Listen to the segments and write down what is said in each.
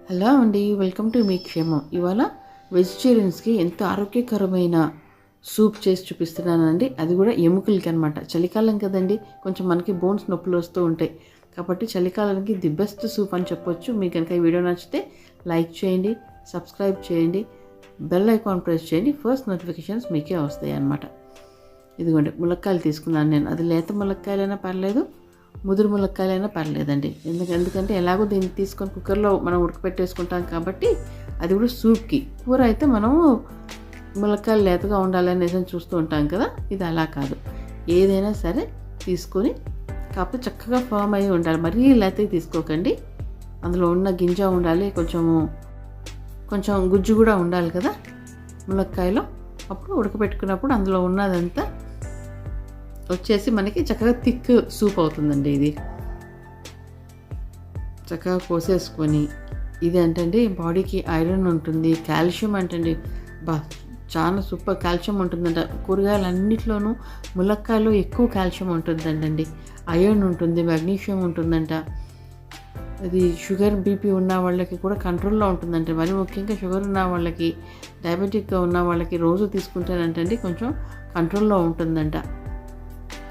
Hello అండి, welcome to me క్షేమం. ఇవాళ వెజిటేరియన్స్కి ఎంతో ఆరోగ్యకరమైన సూప్ చేసి చూపిస్తున్నానండి. అది కూడా ఎముకలకి అనమాట. చలికాలం కదండి, కొంచెం మనకి బోన్స్ నొప్పులు వస్తూ ఉంటాయి. కాబట్టి చలికాలానికి ది బెస్ట్ సూప్ అని చెప్పొచ్చు. మీకు కనుక ఈ వీడియో నచ్చితే లైక్ చేయండి, సబ్స్క్రైబ్ చేయండి, బెల్ ఐకాన్ ప్రెస్ చేయండి. ఫస్ట్ నోటిఫికేషన్స్ మీకే వస్తాయి అన్నమాట. ఇదిగోండి, ములక్కాయలు తీసుకున్నాను నేను. అది లేత ములక్కాయలైనా పర్లేదు, ముదురు ములక్కాయలైనా పర్లేదండి. ఎందుకంటే ఎలాగో దీన్ని తీసుకొని కుక్కర్లో మనం ఉడకపెట్టేసుకుంటాం కాబట్టి అది కూడా సూప్కి. కూర అయితే మనము ములక్కాయలు లేతగా ఉండాలనేసి చూస్తూ ఉంటాం కదా, ఇది అలా కాదు. ఏదైనా సరే తీసుకొని కాకపోతే చక్కగా ఫామ్ అయ్యి ఉండాలి. మరీ లేతగా తీసుకోకండి. అందులో ఉన్న గింజ ఉండాలి, కొంచెం గుజ్జు కూడా ఉండాలి కదా ములక్కాయలో. అప్పుడు ఉడకపెట్టుకున్నప్పుడు అందులో ఉన్నదంతా వచ్చేసి మనకి చక్కగా థిక్ సూప్ అవుతుందండి. ఇది చక్కగా కోసేసుకొని, ఇది ఏంటండి బాడీకి ఐరన్ ఉంటుంది, కాల్షియం అంటండి. చాలా సూపర్ కాల్షియం ఉంటుందంట. కూరగాయలన్నింటిలోనూ ములక్కాయలో ఎక్కువ కాల్షియం ఉంటుందంటండి. ఐరన్ ఉంటుంది, మెగ్నీషియం ఉంటుందంట. అది షుగర్ బీపీ ఉన్న వాళ్ళకి కూడా కంట్రోల్లో ఉంటుందంట. మరి ముఖ్యంగా షుగర్ ఉన్న వాళ్ళకి, డయాబెటిక్గా ఉన్న వాళ్ళకి రోజు తీసుకుంటేనంటండి కొంచెం కంట్రోల్లో ఉంటుందంట.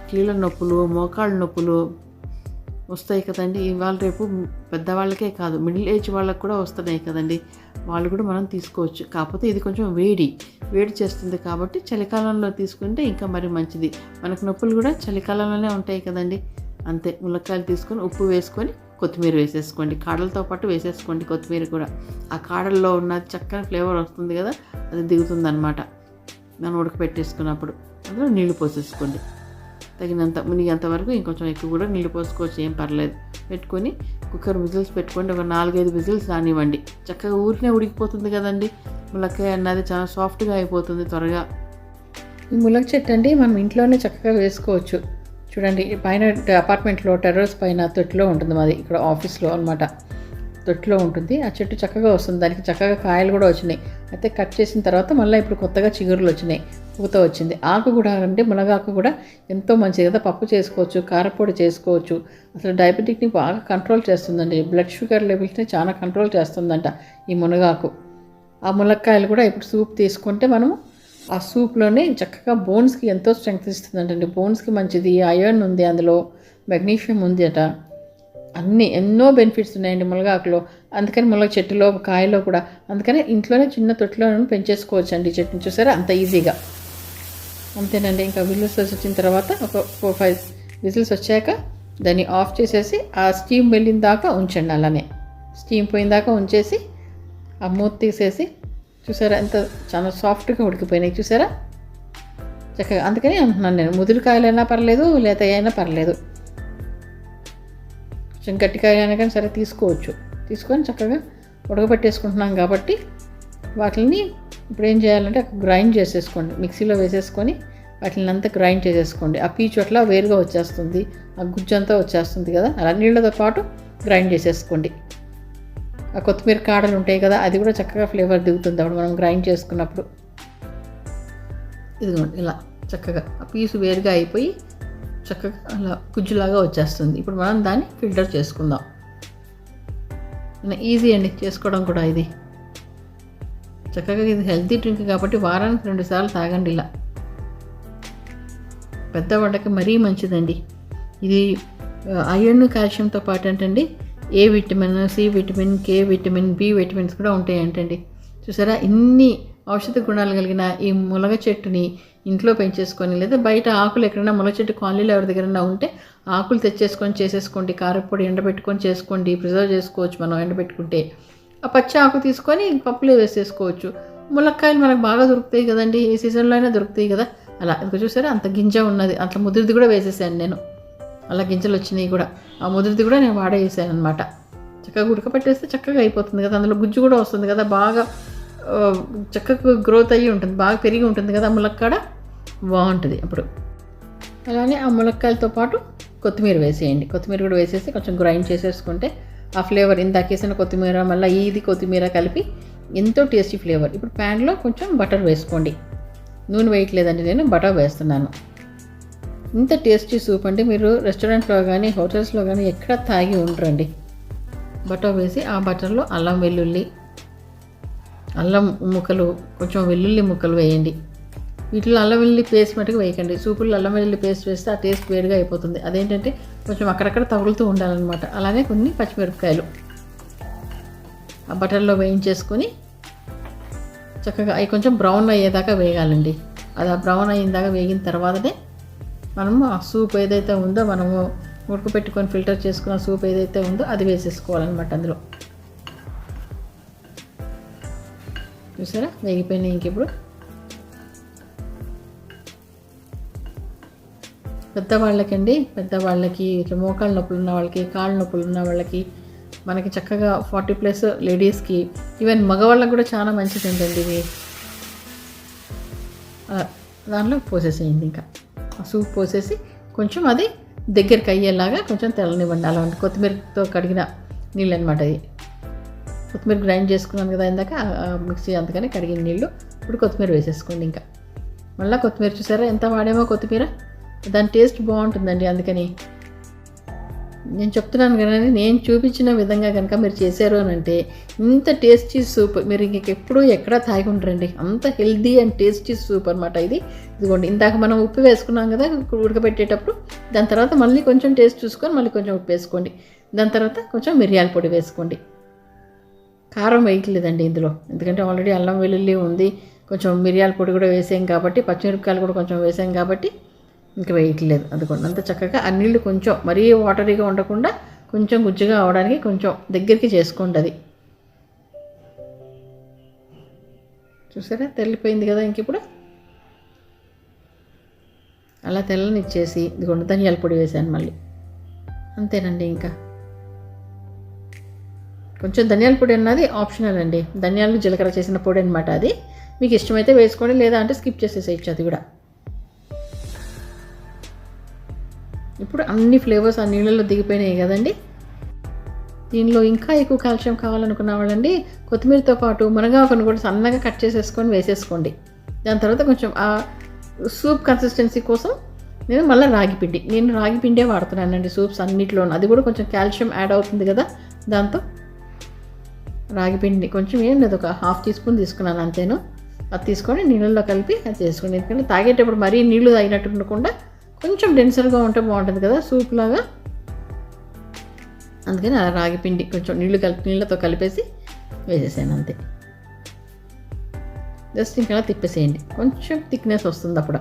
కీళ్ళ నొప్పులు, మోకాళ్ళ నొప్పులు వస్తాయి కదండి. ఇవాళ రేపు పెద్దవాళ్ళకే కాదు, మిడిల్ ఏజ్ వాళ్ళకి కూడా వస్తున్నాయి కదండి. వాళ్ళు కూడా మనం తీసుకోవచ్చు. కాకపోతే ఇది కొంచెం వేడి చేస్తుంది కాబట్టి చలికాలంలో తీసుకుంటే ఇంకా మరి మంచిది. మనకు నొప్పులు కూడా చలికాలంలోనే ఉంటాయి కదండి. అంతే, ములక్కాయలు తీసుకొని ఉప్పు వేసుకొని కొత్తిమీర వేసేసుకోండి. కాడలతో పాటు వేసేసుకోండి కొత్తిమీర కూడా. ఆ కాడల్లో ఉన్న చక్కని ఫ్లేవర్ వస్తుంది కదా, అది దిగుతుంది అనమాట. మనం ఉడకపెట్టేసుకున్నప్పుడు అందులో నీళ్లు పోసేసుకోండి. తగినంత మునిగేంత వరకు, ఇంకొంచెం ఎక్కువ కూడా నీళ్ళు పోసుకోవచ్చు, ఏం పర్లేదు. పెట్టుకొని కుక్కర్ విజిల్స్ పెట్టుకోండి. ఒక 4-5 విజిల్స్ రానివ్వండి. చక్కగా ఊరినే ఉడికిపోతుంది కదండి. ములక్కాయ అన్నది చాలా సాఫ్ట్గా అయిపోతుంది త్వరగా. ఈ ములక్క చెట్టు అండి మనం ఇంట్లోనే చక్కగా వేసుకోవచ్చు. చూడండి, పైన అపార్ట్మెంట్లో టెర్రస్ పైన తొట్టిలో ఉంటుంది. మాది ఇక్కడ ఆఫీస్లో అనమాట. తొట్టిలో ఉంటుంది. ఆ చెట్టు చక్కగా వస్తుంది. దానికి చక్కగా కాయలు కూడా వచ్చినాయి. అయితే కట్ చేసిన తర్వాత మళ్ళీ ఇప్పుడు కొత్తగా చిగురులు వచ్చినాయి, పూత వచ్చింది. ఆకు కూడా అంటే మునగాకు కూడా ఎంతో మంచిది కదా. పప్పు చేసుకోవచ్చు, కారపొడి చేసుకోవచ్చు. అసలు డయాబెటిక్ని బాగా కంట్రోల్ చేస్తుందండి. బ్లడ్ షుగర్ లెవెల్స్ని చాలా కంట్రోల్ చేస్తుందంట ఈ మునగాకు. ఆ ములక్కాయలు కూడా ఇప్పుడు సూప్ తీసుకుంటే మనము ఆ సూప్లోనే చక్కగా బోన్స్కి ఎంతో స్ట్రెంగ్త్ ఇస్తుందంటండి. బోన్స్కి మంచిది, ఐరన్ ఉంది, అందులో మెగ్నీషియం ఉంది అట. ఎన్నో బెనిఫిట్స్ ఉన్నాయండి మునగాకులో. అందుకని మునగ చెట్టులో, కాయలో కూడా. అందుకని ఇంట్లోనే చిన్న తొట్టిలో పెంచేసుకోవచ్చు అండి ఈ చెట్టుని. చూసారా, అంత ఈజీగా. అంతేనండి. ఇంకా విజిల్స్ వచ్చిన తర్వాత ఒక 4-5 విజిల్స్ వచ్చాక దాన్ని ఆఫ్ చేసేసి ఆ స్టీమ్ వెళ్ళిన దాకా ఉంచండి. అలానే స్టీమ్ పోయిన దాకా ఉంచేసి ఆ మూత తీసేసి, చూసారా ఎంత చాలా సాఫ్ట్గా ఉడికిపోయినాయి. చూసారా చక్కగా. అందుకని అంటున్నాను నేను, ముదురుకాయలైనా పర్లేదు, లేత అయినా పర్లేదు, కొంచెం గట్టికాయ అయినా కానీ సరే తీసుకోవచ్చు. తీసుకొని చక్కగా ఉడకబెట్టేసుకుంటున్నాం కాబట్టి వాటిని ఇప్పుడు ఏం చేయాలంటే గ్రైండ్ చేసేసుకోండి. మిక్సీలో వేసేసుకొని వాటిని అంతా గ్రైండ్ చేసేసుకోండి. ఆ పీచు అట్లా వేరుగా వచ్చేస్తుంది, ఆ గుజ్జు అంతా వచ్చేస్తుంది కదా. అలా నీళ్ళతో పాటు గ్రైండ్ చేసేసుకోండి. ఆ కొత్తిమీర కాడలు ఉంటాయి కదా, అది కూడా చక్కగా ఫ్లేవర్ దిగుతుంది అప్పుడు మనం గ్రైండ్ చేసుకున్నప్పుడు. ఇదిగోండి, ఇలా చక్కగా ఆ పీసు వేరుగా అయిపోయి చక్కగా అలా గుజ్జులాగా వచ్చేస్తుంది. ఇప్పుడు మనం దాన్ని ఫిల్టర్ చేసుకుందాం. ఈజీ అండి చేసుకోవడం కూడా. ఇది చక్కగా, ఇది హెల్తీ డ్రింక్ కాబట్టి వారానికి 2 సార్లు తాగండి. ఇలా పెద్దవాళ్ళకి మరీ మంచిదండి. ఇది ఐరన్, కాల్షియంతో పాటు ఏంటండి A vitamin, C vitamin, K vitamin, B vitamins కూడా ఉంటాయి ఏంటండి. చూసారా, ఇన్ని ఔషధ గుణాలు కలిగిన ఈ మునగ చెట్టుని ఇంట్లో పెంచేసుకొని, లేదా బయట ఆకులు ఎక్కడైనా మునగ చెట్టు కాలనీలో ఎవరి దగ్గరైనా ఉంటే ఆకులు తెచ్చేసుకొని చేసేసుకోండి. కారపొడి ఎండబెట్టుకొని చేసుకోండి. ప్రిజర్వ్ చేసుకోవచ్చు మనం ఎండబెట్టుకుంటే. ఆ పచ్చి ఆకు తీసుకొని పప్పులో వేసేసుకోవచ్చు. ములక్కాయలు మనకు బాగా దొరుకుతాయి కదండి, ఏ సీజన్లో అయినా దొరుకుతాయి కదా. అలా ఇంకా చూసారా, అంత గింజ ఉన్నది. అట్లా ముదిరిది కూడా వేసేసాను నేను. అలా గింజలు వచ్చినాయి కూడా. ఆ ముదిరిది కూడా నేను వాడేసాను అనమాట. చక్కగా ఉడకపెట్టేస్తే చక్కగా అయిపోతుంది కదా. అందులో గుజ్జు కూడా వస్తుంది కదా, బాగా చక్కగా గ్రోత్ అయ్యి ఉంటుంది, బాగా పెరిగి ఉంటుంది కదా ములక్కాడ. బాగుంటుంది అప్పుడు. అలానే ఆ ములక్కాయలతో పాటు కొత్తిమీర వేసేయండి. కొత్తిమీర కూడా వేసేసి కొంచెం గ్రైండ్ చేసేసుకుంటే ఆ ఫ్లేవర్, ఇందాకేసిన కొత్తిమీర మళ్ళీ ఇది కొత్తిమీర కలిపి ఎంతో టేస్టీ ఫ్లేవర్. ఇప్పుడు ప్యాన్లో కొంచెం బటర్ వేసుకోండి. నూనె వేయట్లేదండి, నేను బటర్ వేస్తున్నాను. ఇంత టేస్టీ సూప్ అంటే మీరు రెస్టారెంట్లో కానీ హోటల్స్లో కానీ ఎక్కడ తాగి ఉండరండి. బటర్ వేసి ఆ బటర్లో అల్లం ముక్కలు, కొంచెం వెల్లుల్లి ముక్కలు వేయండి. వీటిలో అల్లం వెల్లుల్లి పేస్ట్ మటుకు వేయకండి. సూపుల్లో అల్లం వెల్లుల్లి పేస్ట్ వేస్తే ఆ టేస్ట్ వేరుగా అయిపోతుంది. అదేంటంటే కొంచెం అక్కడక్కడ తగులుతూ ఉండాలన్నమాట. అలానే కొన్ని పచ్చిమిరపకాయలు ఆ బటర్లో వేయించేసుకొని చక్కగా అవి కొంచెం బ్రౌన్ అయ్యేదాకా వేగాలండి. అది ఆ బ్రౌన్ అయ్యేదాకా వేగిన తర్వాతనే మనము ఆ సూప్ ఏదైతే ఉందో, మనము ఉడకపెట్టుకొని ఫిల్టర్ చేసుకున్న సూప్ ఏదైతే ఉందో అది వేసేసుకోవాలన్నమాట అందులో. చూసారా వేగిపోయినాయి. ఇంక ఇప్పుడు పెద్దవాళ్ళకి ఇట్లా మోకాళ్ళ నొప్పులు ఉన్న వాళ్ళకి, కాళ్ళ నొప్పులు ఉన్న వాళ్ళకి, మనకి చక్కగా 40+ లేడీస్కి, ఈవెన్ మగవాళ్ళకి కూడా చాలా మంచిది ఏంటండి ఇది. దాంట్లో పోసేసేయండి. ఇంకా ఆ సూప్ పోసేసి కొంచెం అది దగ్గరికి అయ్యేలాగా కొంచెం తెల్లనివ్వండి. అలాంటి కొత్తిమీరతో కడిగిన నీళ్ళు అనమాట. ఇది కొత్తిమీర గ్రైండ్ చేసుకున్నాను కదా ఇందాక, మిక్సీ అందుకని కడిగిన నీళ్ళు. ఇప్పుడు కొత్తిమీర వేసేసుకోండి. ఇంకా మళ్ళీ కొత్తిమీర చూసారా ఎంత వాడేమో కొత్తిమీర, దాని టేస్ట్ బాగుంటుందండి. అందుకని నేను చెప్తున్నాను కానీ, నేను చూపించిన విధంగా కనుక మీరు చేశారు అని అంటే ఇంత టేస్టీ సూప్ మీరు ఇంకెప్పుడు ఎక్కడా తాగి ఉంటారండి. అంత హెల్దీ అండ్ టేస్టీ సూప్ అనమాట ఇది. ఇదిగోండి, ఇందాక మనం ఉప్పు వేసుకున్నాం కదా ఉడకబెట్టేటప్పుడు, దాని తర్వాత మళ్ళీ కొంచెం టేస్ట్ చూసుకొని మళ్ళీ కొంచెం ఉప్పు వేసుకోండి. దాని తర్వాత కొంచెం మిరియాల పొడి వేసుకోండి. కారం వేయట్లేదండి ఇందులో, ఎందుకంటే ఆల్రెడీ అల్లం వెల్లుల్లి ఉంది, కొంచెం మిరియాల పొడి కూడా వేసాం కాబట్టి, పచ్చిమిరపకాయలు కూడా కొంచెం వేసాం కాబట్టి ఇంకా వేయట్లేదు. అందుకోండి అంత చక్కగా ఆ నీళ్ళు కొంచెం మరీ వాటరీగా ఉండకుండా కొంచెం గుజ్జుగా అవడానికి కొంచెం దగ్గరికి చేసుకోండి. అది చూసారా తెల్లిపోయింది కదా. ఇంక ఇప్పుడు అలా తెల్లనిచ్చేసి ఇదిగోండి ధనియాల పొడి వేసాను మళ్ళీ. అంతేనండి. ఇంకా కొంచెం ధనియాల పొడి అన్నది ఆప్షనల్ అండి. ధనియాలు జీలకర్ర చేసిన పొడి అనమాట. అది మీకు ఇష్టమైతే వేసుకోండి, లేదా అంటే స్కిప్ చేసేసేయచ్చు అది కూడా. ఇప్పుడు అన్ని ఫ్లేవర్స్ ఆ నీళ్ళలో దిగిపోయినాయి కదండి. దీనిలో ఇంకా ఎక్కువ కాల్షియం కావాలనుకున్న వాళ్ళండి కొత్తిమీరతో పాటు మునగాకును కూడా సన్నగా కట్ చేసేసుకొని వేసేసుకోండి. దాని తర్వాత కొంచెం ఆ సూప్ కన్సిస్టెన్సీ కోసం నేను మళ్ళీ రాగి పిండే వాడుతున్నానండి సూప్స్ అన్నిటిలోనూ. అది కూడా కొంచెం కాల్షియం యాడ్ అవుతుంది కదా దాంతో. రాగి పిండి కొంచెం ఏం లేదు, ఒక 1/2 టీ-స్పూన్ తీసుకున్నాను అంతేను. అది తీసుకొని నీళ్ళల్లో కలిపి అది చేసుకోండి. ఎందుకంటే తాగేటప్పుడు మరీ నీళ్లు తాగినట్టు ఉండకుండా కొంచెం డెన్సర్గా ఉంటే బాగుంటుంది కదా సూప్ లాగా. అందుకని అలా రాగి పిండి కొంచెం నీళ్ళతో కలిపేసి వేసేసాను అంతే. జస్ట్ ఇంకా తిప్పేసేయండి, కొంచెం థిక్నెస్ వస్తుంది అప్పుడు,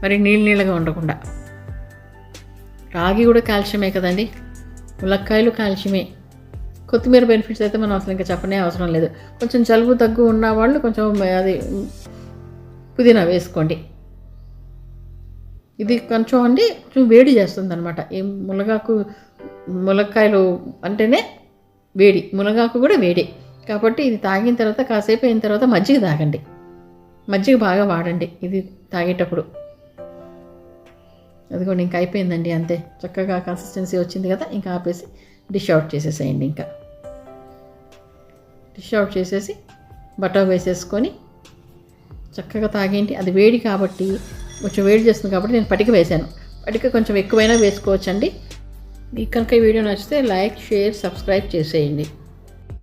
మరి నీళ్ళగా ఉండకుండా. రాగి కూడా కాల్షియమే కదండి, ములక్కాయలు కాల్షియమే. కొత్తిమీర బెనిఫిట్స్ అయితే మనం అసలు ఇంకా చెప్పనే అవసరం లేదు. కొంచెం జలుబు దగ్గు ఉన్న వాళ్ళు కొంచెం అది పుదీనా వేసుకోండి. ఇది కొంచెం కొంచెం వేడి చేస్తుంది అనమాట. ఈ ములక్కాయలు అంటేనే వేడి, మునగాకు కూడా వేడి కాబట్టి ఇది తాగిన తర్వాత కాసేపు అయిన తర్వాత మజ్జిగ తాగండి. మజ్జిగ బాగా వాడండి ఇది తాగేటప్పుడు. అదిగోండి ఇంకా అయిపోయిందండి అంతే. చక్కగా కన్సిస్టెన్సీ వచ్చింది కదా, ఇంకా ఆపేసి డిష్ అవుట్ చేసేసేయండి. ఇంకా డిష్ అవుట్ చేసేసి బటర్ వేసేసుకొని చక్కగా తాగేంటి. అది వేడి కాబట్టి కొంచెం వేడి చేస్తుంది కాబట్టి నేను పటిక వేసాను. పటిక కొంచెం ఎక్కువైనా వేసుకోవచ్చండి. మీకు కనుక ఈ వీడియో నచ్చితే లైక్, షేర్, సబ్స్క్రైబ్ చేసేయండి.